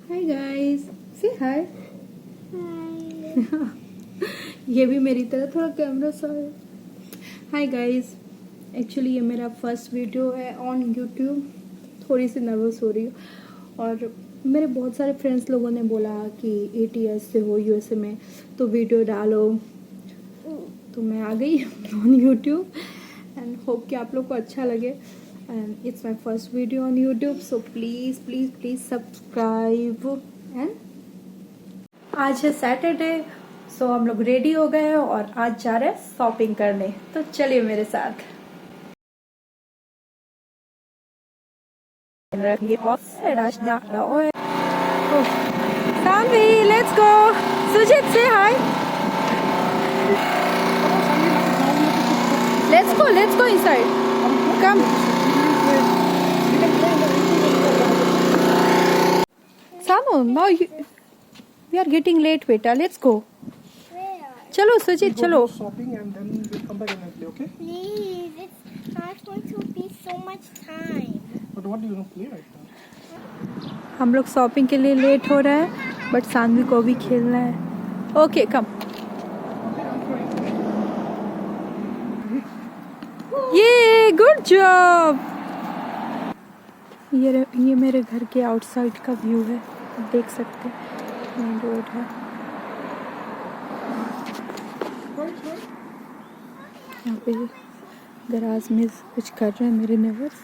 Hi guys, से हाय। ये भी मेरी तरह थोड़ा कैमरा सा है। हाय गाइस, एक्चुअली ये मेरा फर्स्ट वीडियो है ऑन यूट्यूब। थोड़ी सी नर्वस हो रही हूँ। और मेरे बहुत सारे फ्रेंड्स लोगों ने बोला कि ATS से हो यूएसए में, तो वीडियो डालो। तो मैं आ गई ऑन यूट्यूब एंड होप कि आप लोग को अच्छा लगे। And it's my first video on YouTube, so please please please subscribe. And आज है सैटरडे, सो हम लोग रेडी हो गए हैं और आज जा रहे हैं शॉपिंग करने। तो चलिए मेरे साथ। Saanvi, let's go. सुजीत, से हाय। Let's go inside. Come. Sanu, no, we are getting late बेटा, लेट्स गो। चलो सुजीत, चलो। Shopping and then we'll come back and play, okay? Please, it's not going to be so much time. But what do you want to play right now? हम लोग shopping के लिए late हो रहा है, but Saanvi को भी खेलना है। ओके कम। ये गुड जॉब। ये मेरे घर के आउटसाइड का व्यू है, आप देख सकते हैं। मेन रोड है। यहाँ पे गराज में कुछ कर रहे हैं मेरे नेबर्स।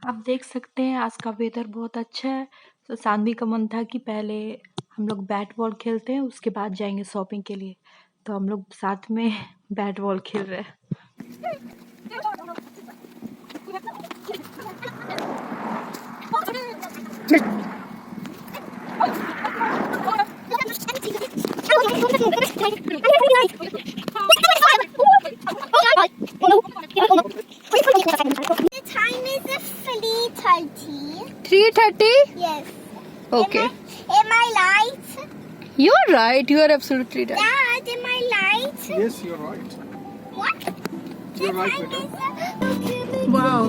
आप देख सकते हैं आज का वेदर बहुत अच्छा है। तो सानवी का मन था कि पहले हम लोग बैट बॉल खेलते हैं, उसके बाद जाएंगे शॉपिंग के लिए। तो हम लोग साथ में बैट बॉल खेल रहे हैं। The time is 3:30. 3:30? Yes. Okay. Am I right? You're right. You are absolutely right. Dad, am I right? Yes, you're right. What? You're right, time beta. is Wow.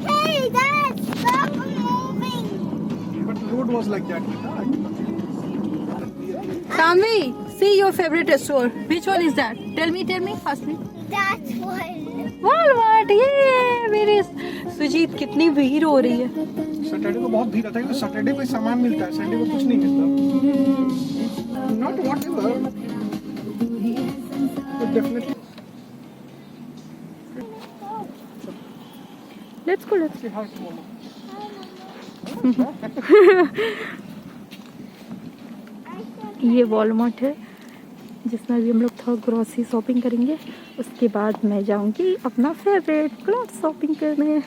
Hey, Dad, stop moving. But the road was like that, beta. Saanvi, see your favorite store. Which one is that? Tell me, ask me. That one. Walmart, ये मेरे सुजीत, कितनी भीड़ हो रही है। Saturday को बहुत भीड़ रहता है क्योंकि सैटरडे को सामान मिलता है, संडे को कुछ नहीं मिलता। Not whatever. But definitely. Let's go. Say hi to mama. ये वॉलमार्ट है जिसमें भी हम लोग थोड़ा ग्रोसरी शॉपिंग करेंगे। उसके बाद मैं जाऊंगी अपना फेवरेट क्लॉथ शॉपिंग करने।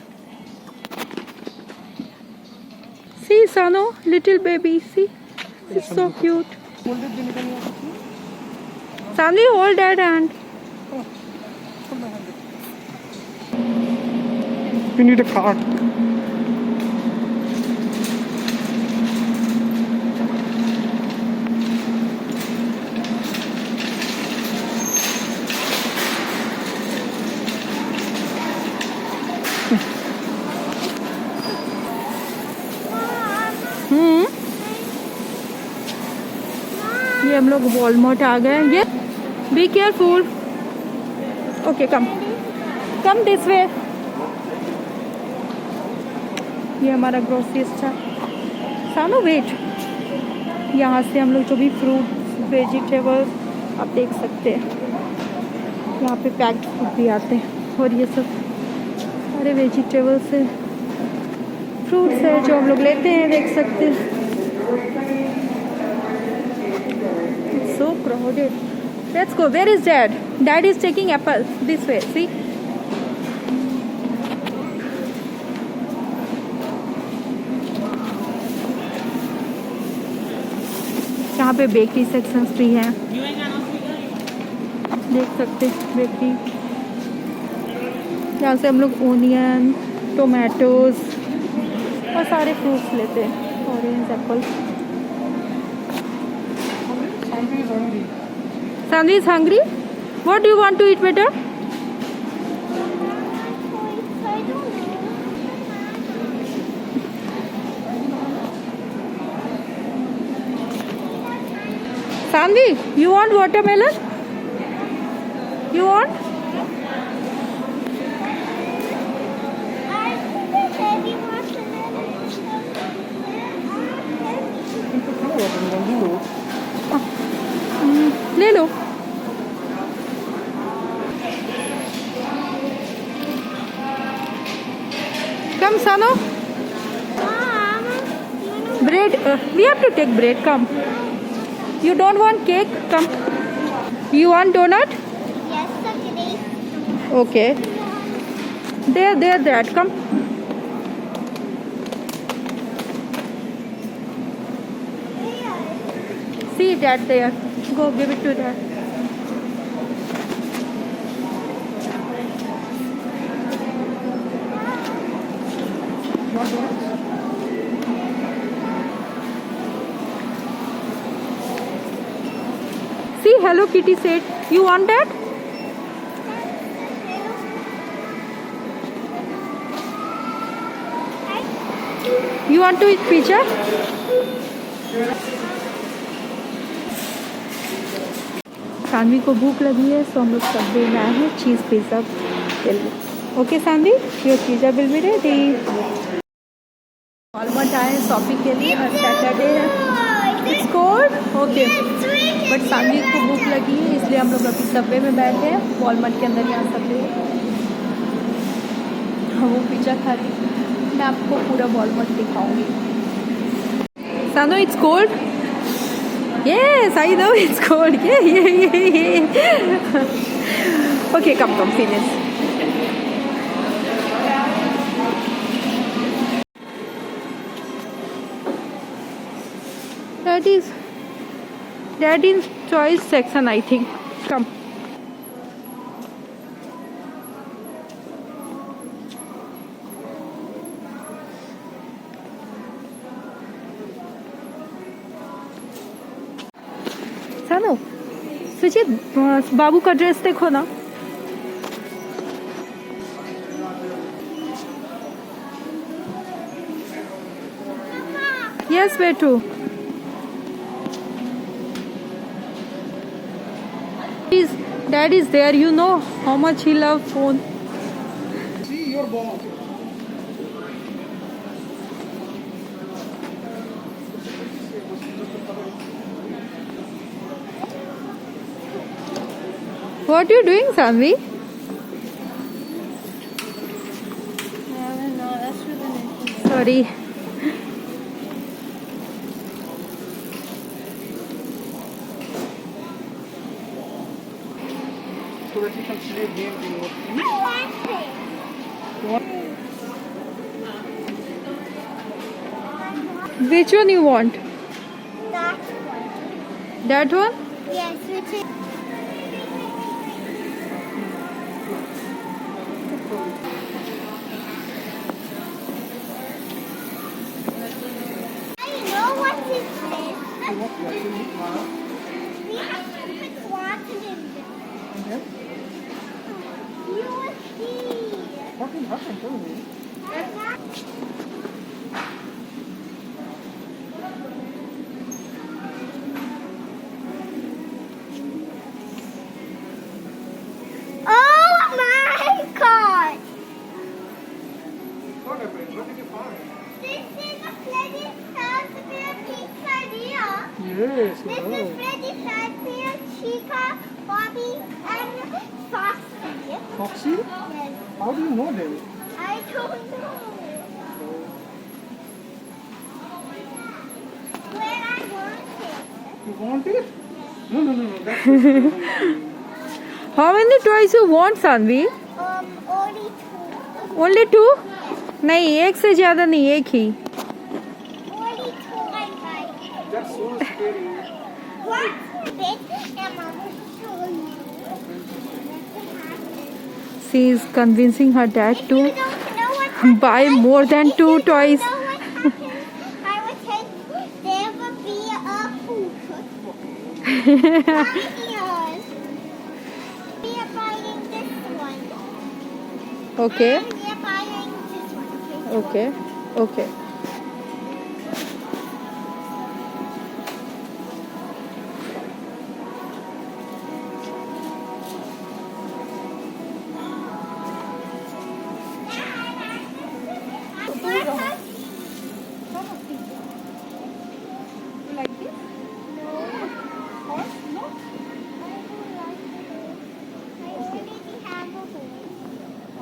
See Sano, little baby, see so cute. Hold it, then you can Saanvi, hold that hand. hold my hand. You need a card. ये हम लोग वॉलमार्ट आ गए हैं। ये be careful. Okay come this way. ये हमारा grocery store. सानो वेट। यहाँ से हम लोग जो भी फ्रूट वेजिटेबल्स आप देख सकते हैं, यहाँ पे पैक्ड फूड भी आते हैं। और ये सब सारे वेजिटेबल्स है, फ्रूट्स है जो हम लोग लेते हैं, देख सकते हैं। So crowded. Let's go. Where is Dad? Dad is taking apple this way. See? यहाँ पे बेकरी सेक्शंस भी हैं, देख सकते हैं बेकरी। यहाँ से हम लोग ओनियन, टोमेटोज और सारे फ्रूट्स लेते हैं, orange, Apple. Sanvi is hungry? What do you want to eat, beta? I don't know. Sanvi, you want watermelon? You want? I think the baby watermelon. ले लो। Come, Sano. Mom, you know. Bread. We have to take bread. Come. You don't want cake? Come. You want donut? Yes, so today. Okay. There, Dad. Come. See Dad there. Go give it to Dad. See, Hello Kitty said, you want that? You want to eat pizza? Saanvi को भूख लगी है, सो हम लोग Subway में आए हैं चीज़ pizza के लिए। Okay Saanvi, your pizza will be ready. Walmart आए हैं शॉपिंग के लिए और सैटरडे है। It's cold, okay. But Saanvi को भूख लगी है, इसलिए हम लोग अभी सबवे में बैठे हैं। वॉलमार्ट के अंदर यहाँ सबवे वो पिज़्ज़ा खा रही है। मैं आपको पूरा वॉलमार्ट दिखाऊंगी। सानो, it's cold. Yes, I know it's cold. Yeah. Okay, come, finish. That is Daddy's choice section, I think. Come. सानो, सुजीत, बाबू का ड्रेस देखो ना। Yes, Betu. Dad is there. You know how much he loves phone. See your ball. What are you doing, Sanvi? No, that's for the next. Sorry. So that you can play game remote. I want it. Which one you want? That one. That one? Yes, which is. I know what this is. We have to put water in this. You will see. What will happen? Tell me. Oh my God! What happened? What did you find? This is a Freddy Fazbear pizzeria. Yes. This is Freddy Fazbear, Chica, Bobby, and Foxy. Foxy? Yes. How do you know them? I don't know where I want it. You want it? No. That's How many toys you want, Sanvi? Only two. Only two? नहीं, एक से ज़्यादा नहीं, एक ही। Only two I like. so scary. Watch this and Mom will show you. She is convincing her dad If you to don't know what happened, buy more than if 2 you toys. don't know what happened, I would say there would be a food truck. We are buying this one. Okay, And we are buying this one. okay, okay. Like this?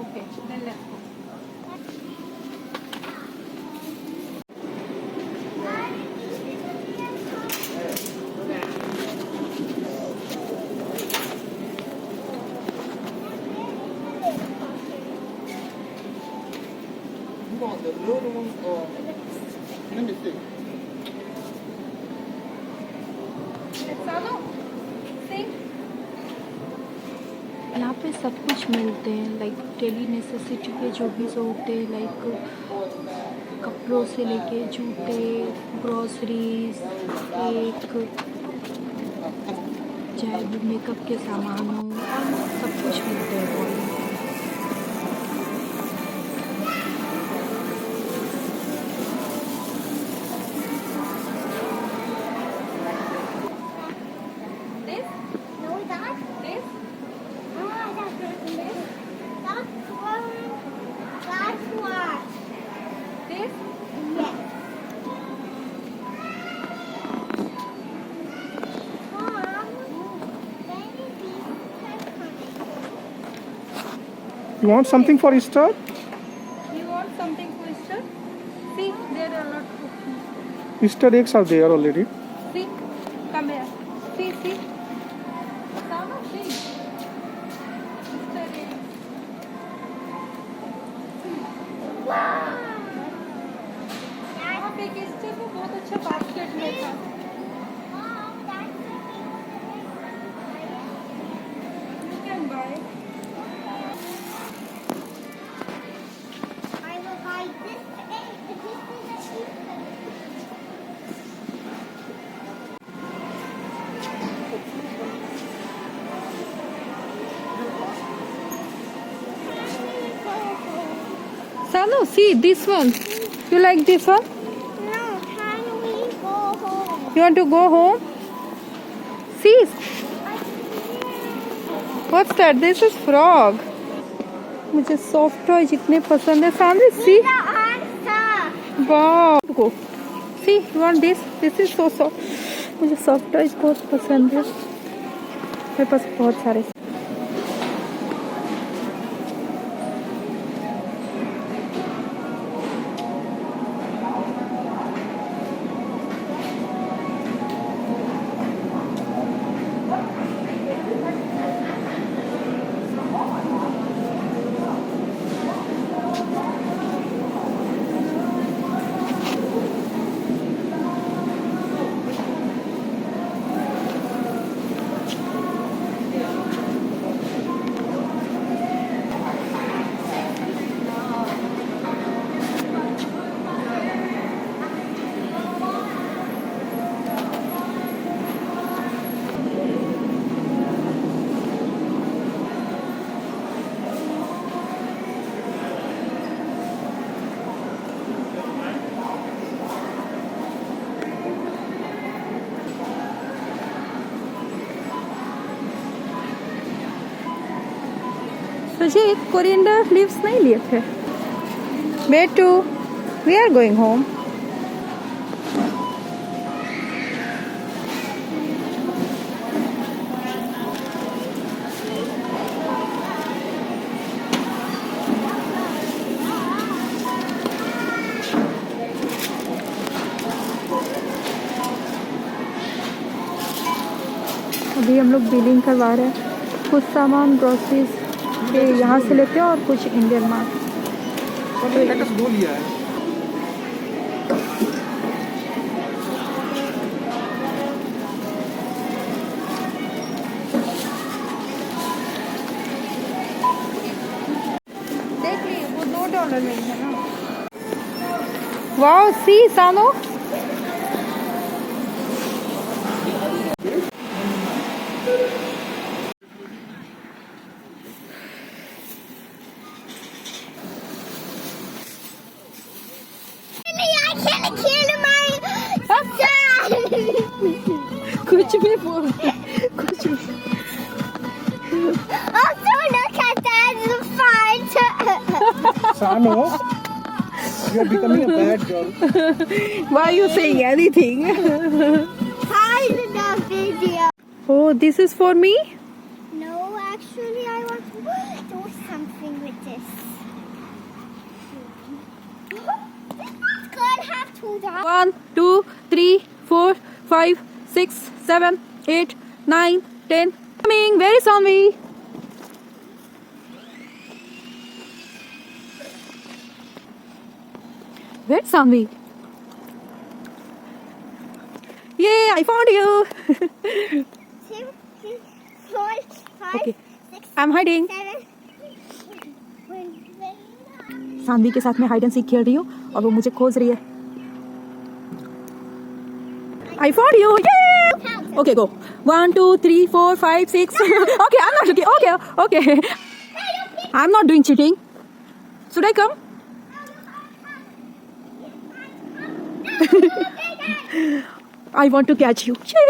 Okay, then let's go. Let me see. यहाँ पे सब कुछ मिलते हैं, like daily necessity के जो भी होते हैं, लाइक कपड़ों से लेके जूते, ग्रोसरीज, केक, चाहे भी मेकअप के सामान हो, सब कुछ मिलते हैं मॉल में। No, that's this. No, that's this. That's one. That's one. This? Yes. Mom, when is Easter coming? You want something for Easter? You want something for Easter? See, there are a lot of. Easter eggs are there already. See, come here. See. Sama, see. Easter egg. वहाँ पे एक Easter को बहुत अच्छा basket में था। Mom, that's You can buy. I will buy this egg. This is an Easter egg. Salu, see this one. You like this one? No, can we go home? You want to go home? See, what's that? This is frog. मुझे soft toy जितने पसंद है सामने सी The answer. वाह go see you want this is so soft मुझे soft toys बहुत पसंद है मेरे पास बहुत सारे तुझे एक कोरिएंडर लीव्स नहीं लिए थे बेटू वी आर गोइंग होम अभी हम लोग बिलिंग करवा रहे हैं कुछ सामान ग्रोसरीज के यहाँ से लेते हैं और कुछ इंडियन मार्ट दो लिया है कलर में ही है ना। वाओ, सी सानो। कुछ भी बोल, कुछ भी। Also, look at that fight. Sano, you are becoming a bad girl. Why are you saying anything? Hide in the video. Oh, this is for me? No, actually, I want to do something with this. This could have two dogs. 1, 2, 3, 4, 5, 6, 7, 8, 9, 10. Coming. Where is Sanvi? Where's Sanvi? Yay, I found you. 2, 3, 4, 5, Okay. 6, I'm hiding. 7. Saanvi के साथ मैं hide and seek खेल रही हूँ और वो मुझे खोज रही है। I found you. Yay! Okay, go. 1, 2, 3, 4, 5, 6. Okay, I'm not looking. Okay. I'm not doing cheating. Should I come? I want to catch you. Yay!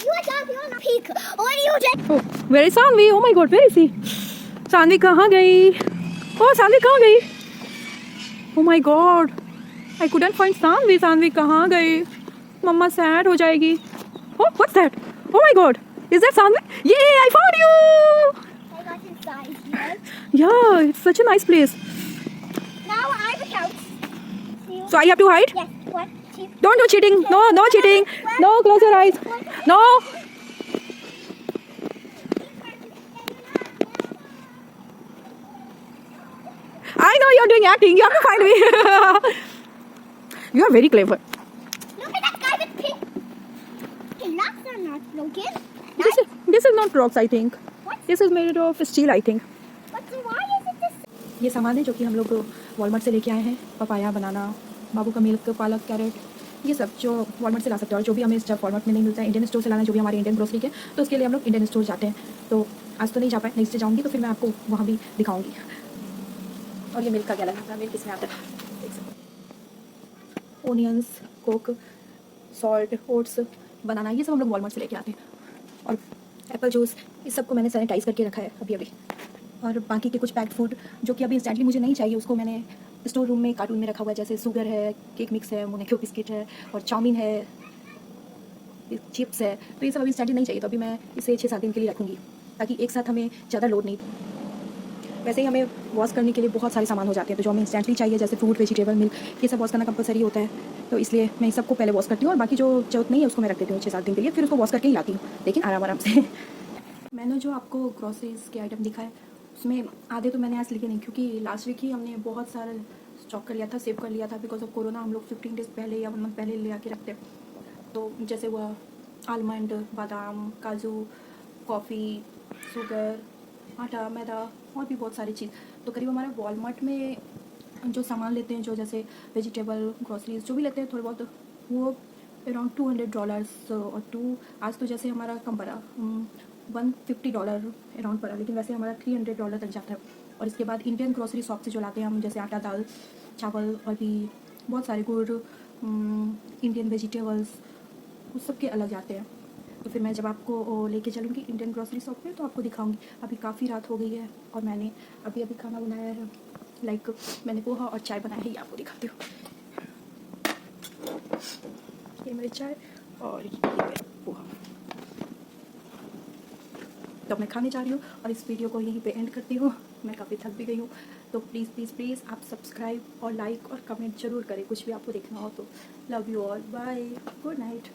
You want to peek. What are you doing? Oh, where is Sanvi? Oh my God, where is he? Sanvi कहाँ गई? Oh, Sanvi कहाँ गई? Oh my God, I couldn't find Sanvi. Sanvi कहाँ गई? Mama sad हो जाएगी. Oh, what's that? Oh my God, is that Sanvi? Yay, I found you. I got inside here. Yeah, it's such a nice place. Now I'm a couch. See you? So I have to hide? Yes. 1, 2. Don't do cheating. No cheating. No, close your eyes. No. I know you're doing acting. You have to find me. You are very clever. Look at that guy with pink. Okay, locks are not broken. This is not rocks, I think. What? This is made of steel, I think. But why is it this? ये सामान है जो कि हम लोग Walmart से लेके आए हैं। पपाया, बनाना, बाबू का मिल्क, पालक, कैरेट, ये सब जो वॉलमार्ट से ला सकते हैं। और जो भी हमें जब वॉलमार्ट में नहीं मिलता है, इंडियन स्टोर से लाना, जो भी हमारे इंडियन ग्रोसरी के, तो उसके लिए हम लोग इंडियन स्टोर जाते हैं। तो आज तो नहीं जा पाए, नेक्स्ट डे जाऊँगी तो फिर मैं आपको वहाँ भी दिखाऊँगी। और ये मिल्क का गैलन आता है, मिल्क इसमें आता है, देख सकते हैं। ओनियंस, कोक, सॉल्ट, ओट्स, बनाना, ये सब हम लोग वॉलमार्ट से लेके आते हैं। और एप्पल जूस, इस सबको मैंने सैनिटाइज करके रखा है अभी। और बाकी के कुछ पैक्ड फूड जो कि अभी इंस्टेंटली मुझे नहीं चाहिए, उसको मैंने स्टोर रूम में कार्टून में रखा हुआ है। जैसे शुगर है, केक मिक्स है, मोनाको बिस्किट है, और चाउमीन है, चिप्स है। तो ये सब अभी इंस्टेंटली नहीं चाहिए, तो अभी मैं इसे 6-7 दिन के लिए रखूँगी, ताकि एक साथ हमें ज़्यादा लोड नहीं। वैसे ही हमें वॉश करने के लिए बहुत सारे सामान हो जाते हैं, तो जो हमें इंस्टेंटली चाहिए, जैसे फ्रूट, वेजिटेबल, मिल्क, ये सब वॉश करना कंपलसरी होता है। तो इसलिए मैं सबको पहले वॉश करती हूँ, और बाकी जो जरूरत नहीं है उसको मैं रख देती हूँ 6-7 दिन के लिए, फिर उसको वॉश करके ही लाती हूँ, लेकिन आराम से। मैंने जो आपको ग्रॉसरीज के आइटम दिखाए, उसमें आधे तो मैंने आज लिए नहीं, क्योंकि लास्ट वीक ही हमने बहुत सारा स्टॉक कर लिया था, सेव कर लिया था। बिकॉज ऑफ कोरोना हम लोग 15 डेज पहले या 1 मंथ पहले ले आके रखते हैं। तो जैसे हुआ आलमंड, बादाम, काजू, कॉफ़ी, शुगर, आटा, मैदा, और भी बहुत सारी चीज़। तो करीब हमारे वॉलमार्ट में जो सामान लेते हैं, जो जैसे वेजिटेबल, ग्रॉसरीज जो भी लेते हैं थोड़े बहुत, वो अराउंड $200 और आज तो जैसे हमारा कम पड़ा, $150 अराउंड पड़ा, लेकिन वैसे हमारा $300 तक जाता है। और इसके बाद इंडियन ग्रोसरी शॉप से जो लाते हैं हम, जैसे आटा, दाल, चावल, और भी बहुत सारे गुड़, इंडियन वेजिटेबल्स, उस सब के अलग जाते हैं। तो फिर मैं जब आपको लेके चलूँगी इंडियन ग्रोसरी शॉप पे, तो आपको दिखाऊंगी। अभी काफ़ी रात हो गई है और मैंने अभी खाना बनाया है, लाइक मैंने पोहा और चाय बनाया है, ये आपको दिखाती हूँ। ये मेरी चाय और ये मेरा पोहा। तो मैं खाने जा रही हूँ और इस वीडियो को यहीं पे एंड करती हूँ। मैं काफ़ी थक भी गई हूँ, तो प्लीज़ आप सब्सक्राइब और लाइक और कमेंट जरूर करें, कुछ भी आपको देखना हो तो। Love you all, bye, good night.